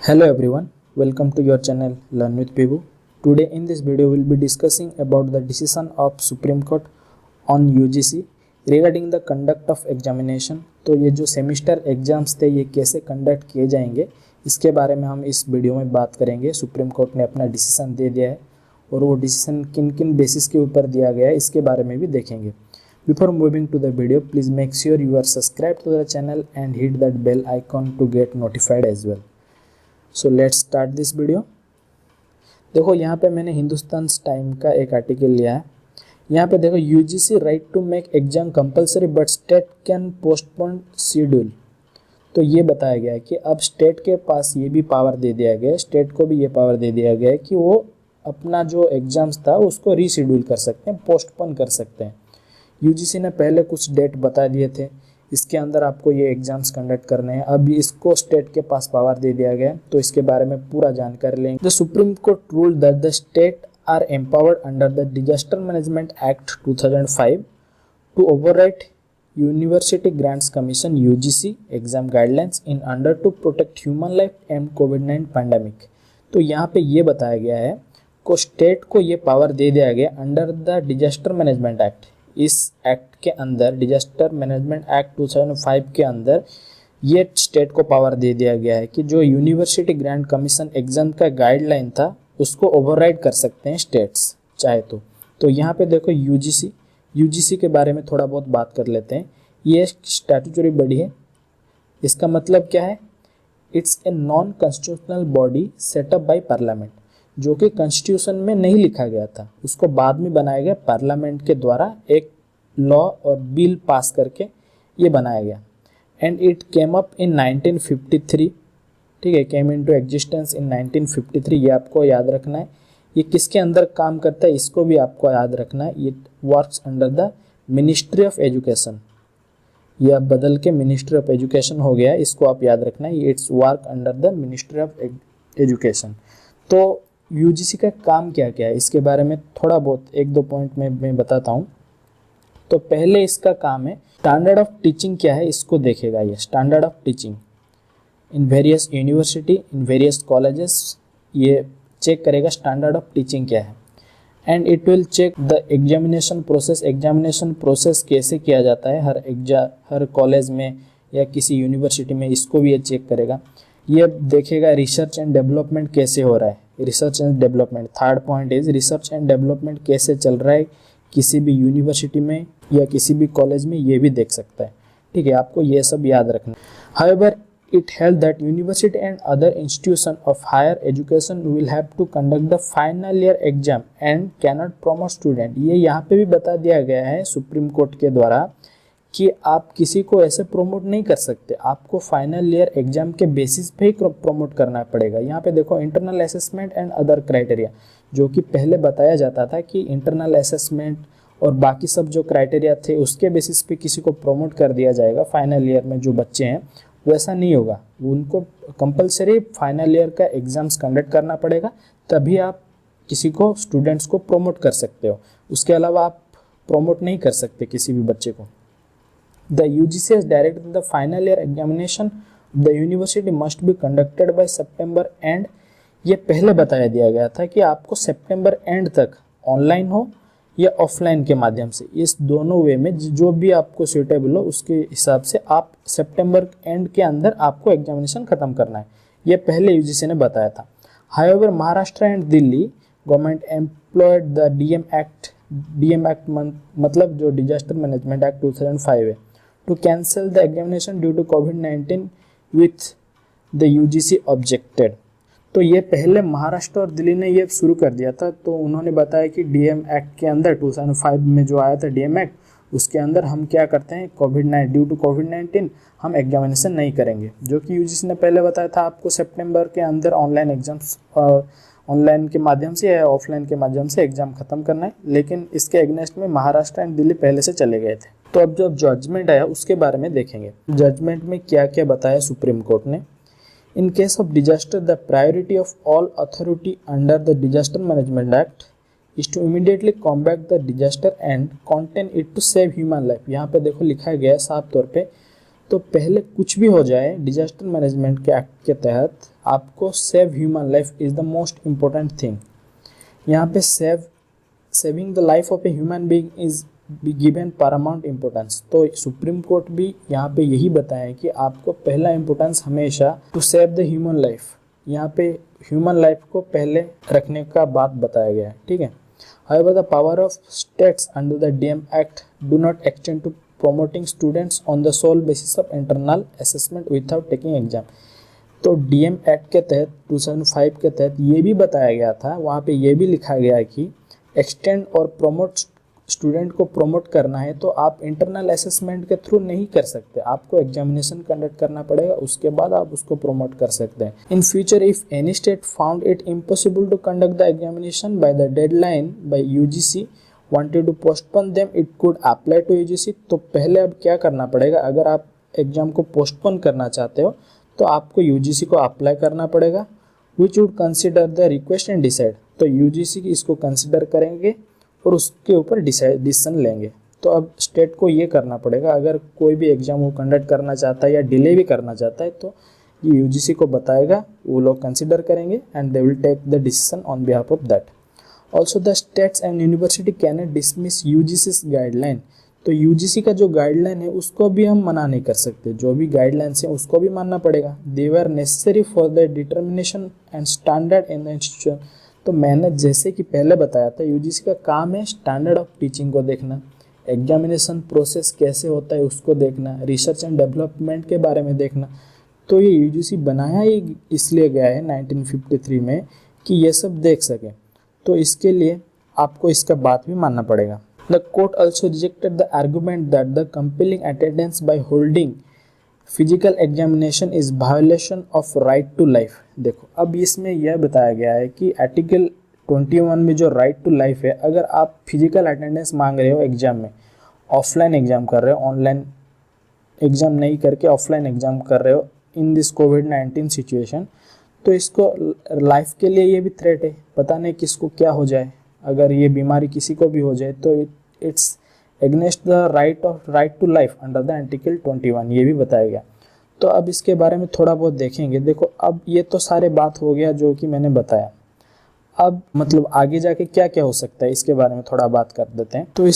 Hello everyone, welcome to your channel Learn with Pibu. Today in this video we'll be discussing about the decision of Supreme Court on UGC regarding the conduct of examination. तो ये जो semester exams थे ये कैसे conduct किए जाएंगे इसके बारे में हम इस वीडियो में बात करेंगे। सुप्रीम कोर्ट ने अपना डिसीजन दे दिया है और वो डिसीजन किन किन बेसिस के ऊपर दिया गया है इसके बारे में भी देखेंगे। Before moving to the video, please make sure you are subscribed to the channel and hit that bell icon to get notified as well. So let's start this video. देखो यहाँ पे मैंने हिंदुस्तान टाइम का एक आर्टिकल लिया है। यहाँ पे देखो UGC right to make exam compulsory but state can postpone schedule. तो ये बताया गया है कि अब स्टेट के पास ये भी पावर दे दिया गया है, स्टेट को भी ये पावर दे दिया गया है कि वो अपना जो एग्जाम्स था उसको रीशेड्यूल कर सकते हैं, पोस्टपोन कर सकते हैं। यूजीसी ने पहले कुछ डेट बता दिए थे, इसके अंदर आपको ये एग्जाम्स कंडक्ट करने हैं। अब इसको स्टेट के पास पावर दे दिया गया है, तो इसके बारे में पूरा जानकारी लेंगे। The supreme court ruled that the state are empowered under the disaster management act 2005 to override university grants commission UGC exam guidelines in order to protect human life and कोविड-19 पैंडेमिक। तो यहाँ पे ये बताया गया है को स्टेट को ये पावर दे दिया गया under the disaster management act. इस एक्ट के अंदर, डिजास्टर मैनेजमेंट एक्ट 2005 के अंदर ये स्टेट को पावर दे दिया गया है कि जो यूनिवर्सिटी ग्रांट कमीशन एग्जाम का गाइडलाइन था उसको ओवरराइड कर सकते हैं स्टेट्स चाहे तो यहाँ पे देखो यूजीसी के बारे में थोड़ा बहुत बात कर लेते हैं। ये स्टैट्यूटरी बॉडी है। इसका मतलब क्या है? It's a non constitutional body setup by parliament, जो कि कॉन्स्टिट्यूशन में नहीं लिखा गया था, उसको बाद में बनाया गया पार्लियामेंट के द्वारा, एक लॉ और बिल पास करके ये बनाया गया। And it came up in 1953, ठीक है, केम इनटू एग्जिस्टेंस इन 1953। ये आपको याद रखना है। ये किसके अंदर काम करता है इसको भी आपको याद रखना है। It works under the ministry of education. ये अब बदल के मिनिस्ट्री ऑफ एजुकेशन हो गया है, इसको आप याद रखना है। It's work under the ministry of education. तो यूजीसी का काम क्या क्या है इसके बारे में थोड़ा बहुत एक दो पॉइंट में मैं बताता हूँ। तो पहले इसका काम है स्टैंडर्ड ऑफ टीचिंग क्या है इसको देखेगा। ये standard of teaching in various university, in various colleges, ये चेक करेगा स्टैंडर्ड ऑफ टीचिंग क्या है। And it will check the examination process. Examination process कैसे किया जाता है हर कॉलेज में या किसी यूनिवर्सिटी में, इसको भी ये चेक करेगा। ये देखेगा रिसर्च एंड डेवलपमेंट कैसे हो रहा है, research and development. Third point is research and development कैसे चल रहा है किसी भी यूनिवर्सिटी में या किसी भी कॉलेज में, ये भी देख सकता है। ठीक है, आपको ये सब याद रखना। However it held that university and other institution of higher education will have to conduct the final year exam and cannot promote student. ये यहाँ पे भी बता दिया गया है सुप्रीम कोर्ट के द्वारा कि आप किसी को ऐसे प्रमोट नहीं कर सकते, आपको फाइनल ईयर एग्जाम के बेसिस पे ही प्रमोट करना पड़ेगा। यहाँ पे देखो internal assessment and other criteria, जो कि पहले बताया जाता था कि इंटरनल असेसमेंट और बाकी सब जो क्राइटेरिया थे उसके बेसिस पे किसी को प्रमोट कर दिया जाएगा फाइनल ईयर में जो बच्चे हैं, वैसा नहीं होगा। उनको कंपलसरी फाइनल ईयर का एग्जाम्स कंडक्ट करना पड़ेगा, तभी आप किसी को, स्टूडेंट्स को प्रमोट कर सकते हो। उसके अलावा आप प्रमोट नहीं कर सकते किसी भी बच्चे को। The UGC has directed the final year examination of the university must be conducted by September end। ये पहले बताया दिया गया था कि आपको सितंबर एंड तक ऑनलाइन हो या ऑफलाइन के माध्यम से, इस दोनों वे में जो भी आपको सूटेबल हो उसके हिसाब से आप सितंबर एंड के अंदर आपको एग्जामिनेशन खत्म करना है। ये पहले यूजीसी ने बताया था। However Maharashtra and Delhi government employed the DM act मतलब जो डिजास्टर मैनेजमेंट एक्ट 2005 है, to cancel the examination due to COVID-19 with the UGC objected। तो ये पहले महाराष्ट्र और दिल्ली ने ये शुरू कर दिया था। तो उन्होंने बताया कि डीएम एक्ट के अंदर 2005 में जो आया था डीएम एक्ट, उसके अंदर हम क्या करते हैं, ड्यू टू कोविड-19 हम एग्जामिनेशन नहीं करेंगे, जो कि यूजीसी ने पहले बताया था आपको सितंबर के अंदर ऑनलाइन एग्जाम्स और ऑनलाइन के माध्यम से या ऑफलाइन के माध्यम से एग्जाम खत्म करना है। लेकिन इसके अगेंस्ट में महाराष्ट्र एंड दिल्ली पहले से चले गए थे। तो अब जो जजमेंट आया उसके बारे में देखेंगे। जजमेंट में क्या क्या बताया सुप्रीम कोर्ट ने। In case of disaster the priority of all authority under the disaster management act is to immediately combat the disaster and contain it to save human life. यहाँ पे देखो लिखा गया है साफ तौर पे। तो पहले कुछ भी हो जाए, डिजास्टर मैनेजमेंट के एक्ट के तहत आपको save human life is the most important thing. यहाँ पे saving the life of a human being is given Paramount importance. तो सुप्रीम कोर्ट भी यहाँ पे यही बताया कि आपको पहला इम्पोर्टेंस हमेशा to save the human life, यहाँ पे ह्यूमन लाइफ को पहले रखने का बात बताया गया है, ठीक है। However, the power of states under the DM Act do not extend to promoting students on the sole basis of internal assessment without taking exam। तो DM Act के तहत 2005 के तहत ये भी बताया गया था, वहाँ पे ये भी लिखा गया है कि एक्सटेंड और प्रमोट स्टूडेंट को प्रमोट करना है तो आप इंटरनल असेसमेंट के थ्रू नहीं कर सकते, आपको एग्जामिनेशन कंडक्ट करना पड़ेगा, उसके बाद आप उसको प्रमोट कर सकते हैं। In future if any state found it impossible to conduct the examination by the deadline by UGC wanted to postpone them it could apply to UGC. तो पहले अब क्या करना पड़ेगा, अगर आप एग्जाम को पोस्टपोन करना चाहते हो तो आपको यूजीसी को अप्लाई करना पड़ेगा, which would consider the request and decide. तो यूजीसी इसको कंसिडर करेंगे और उसके ऊपर डिसीजन लेंगे। तो अब स्टेट को ये करना पड़ेगा, अगर कोई भी एग्जाम वो कंडक्ट करना चाहता है या डिले भी करना चाहता है तो ये यूजीसी को बताएगा, वो लोग कंसिडर करेंगे and they will take the decision on behalf of that. Also the states and university can not dismiss UGC guideline. तो यूजीसी का जो गाइडलाइन है उसको भी हम मना नहीं कर सकते, जो भी गाइडलाइंस हैं उसको भी मानना पड़ेगा। They were necessary for the determination and standard in the institution. तो मैंने जैसे कि पहले बताया था, यूजीसी का काम है स्टैंडर्ड ऑफ टीचिंग को देखना, एग्जामिनेशन प्रोसेस कैसे होता है उसको देखना, रिसर्च एंड डेवलपमेंट के बारे में देखना। तो ये यूजीसी बनाया ही इसलिए गया है 1953 में कि ये सब देख सके, तो इसके लिए आपको इसका बात भी मानना पड़ेगा। The court also rejected the argument that the compelling attendance by holding physical examination is violation of right to life. देखो अब इसमें यह बताया गया है कि आर्टिकल 21 में जो राइट टू लाइफ है, अगर आप फिजिकल अटेंडेंस मांग रहे हो एग्जाम में, ऑफलाइन एग्जाम कर रहे हो, ऑनलाइन एग्जाम नहीं करके ऑफलाइन एग्जाम कर रहे हो इन दिस कोविड-19 सिचुएशन, तो इसको लाइफ के लिए ये भी थ्रेट है, पता नहीं किसको क्या हो जाए, अगर ये बीमारी किसी को भी हो जाए तो it's against the right to life under the article 21, ये भी बताया गया। तो अब इसके बारे में थोड़ा बहुत देखेंगे। देखो अब ये तो सारे बात हो गया जो कि मैंने बताया, अब मतलब आगे जाके क्या क्या हो सकता है इसके बारे में थोड़ा बात कर देते हैं। तो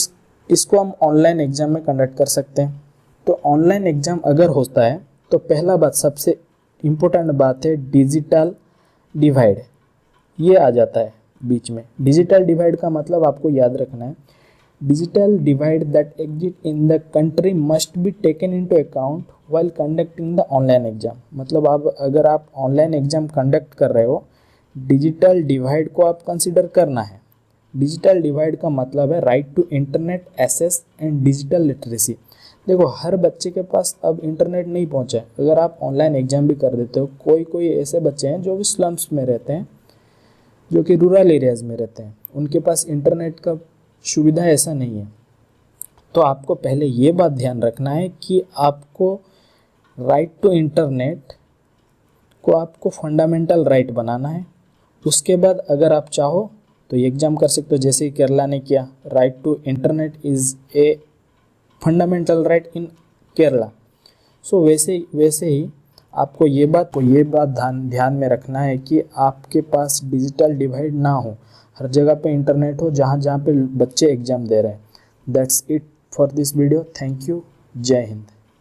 इसको हम ऑनलाइन एग्जाम में कंडक्ट कर सकते हैं। तो ऑनलाइन एग्जाम अगर होता है तो पहला बात, सबसे इम्पोर्टेंट बात है डिजिटल डिवाइड, ये आ जाता है बीच में। डिजिटल डिवाइड का मतलब आपको याद रखना है, digital divide that exist in the country must be taken into account while conducting the online exam. मतलब आप अगर आप ऑनलाइन एग्जाम कंडक्ट कर रहे हो, डिजिटल डिवाइड को आप कंसिडर करना है। डिजिटल डिवाइड का मतलब है right to internet access and digital literacy. देखो हर बच्चे के पास अब इंटरनेट नहीं पहुंचा है, अगर आप ऑनलाइन एग्जाम भी कर देते हो, कोई ऐसे बच्चे हैं जो भी स्लम्स में रहते हैं, जो कि रूरल एरियाज़ में रहते हैं, उनके पास इंटरनेट का सुविधा ऐसा नहीं है। तो आपको पहले ये बात ध्यान रखना है कि आपको राइट टू इंटरनेट को आपको फंडामेंटल राइट बनाना है। उसके बाद अगर आप चाहो तो ये एग्ज़ाम कर सकते हो, जैसे केरला ने किया, right to internet is a fundamental right in Kerala. So वैसे ही आपको ये बात ध्यान में रखना है कि आपके पास डिजिटल डिवाइड ना हो, हर जगह पे इंटरनेट हो जहाँ पे बच्चे एग्ज़ाम दे रहे हैं। That's it for this video. Thank you. जय हिंद।